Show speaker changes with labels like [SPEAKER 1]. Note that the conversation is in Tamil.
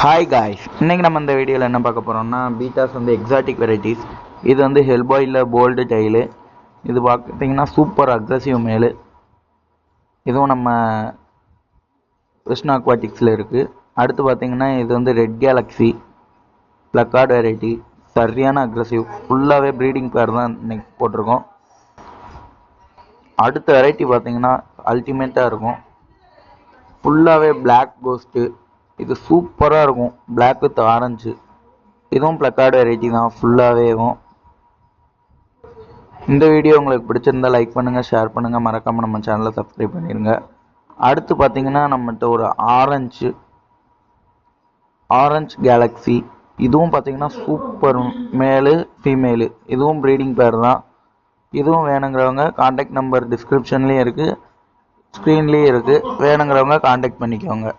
[SPEAKER 1] ஹாய் காய்ஸ், இன்றைக்கி நம்ம இந்த வீடியோவில் என்ன பார்க்க போகிறோம்னா பீட்டாஸ் வந்து எக்ஸாட்டிக் வெரைட்டிஸ். இது வந்து ஹெல்பாயில் போல்டு டைலு. இது பார்த்திங்கன்னா சூப்பர் அக்ரெசிவ் மேலு. இதுவும் நம்ம கிருஷ்ணா அக்வாட்டிக்ஸில் இருக்குது. அடுத்து பார்த்திங்கன்னா இது வந்து ரெட் கேலக்ஸி பிளக்கார்டு வெரைட்டி. சரியான அக்ரெசிவ், ஃபுல்லாகவே ப்ரீடிங் பேர் தான் இன்றைக்கி போட்டிருக்கோம். அடுத்த வெரைட்டி பார்த்திங்கன்னா அல்டிமேட்டாக இருக்கும். ஃபுல்லாகவே பிளாக் கோஸ்ட்டு. இது சூப்பராக இருக்கும், பிளாக் வித் ஆரஞ்சு. இதுவும் பிளக்கார்டு வெரைட்டி தான் ஃபுல்லாகவேவும். இந்த வீடியோ உங்களுக்கு பிடிச்சிருந்தா லைக் பண்ணுங்கள், ஷேர் பண்ணுங்கள், மறக்காமல் நம்ம சேனலை சப்ஸ்கிரைப் பண்ணிடுங்க. அடுத்து பார்த்தீங்கன்னா நம்மகிட்ட ஒரு ஆரஞ்சு கேலக்ஸி. இதுவும் பார்த்தீங்கன்னா சூப்பர் மேலு ஃபீமேலு. இதுவும் ப்ரீடிங் பேர் தான். இதுவும் வேணுங்கிறவங்க கான்டாக்ட் நம்பர் டிஸ்கிரிப்ஷன்லேயும் இருக்குது, ஸ்க்ரீன்லேயும் இருக்குது. வேணுங்கிறவங்க கான்டாக்ட் பண்ணிக்கோங்க.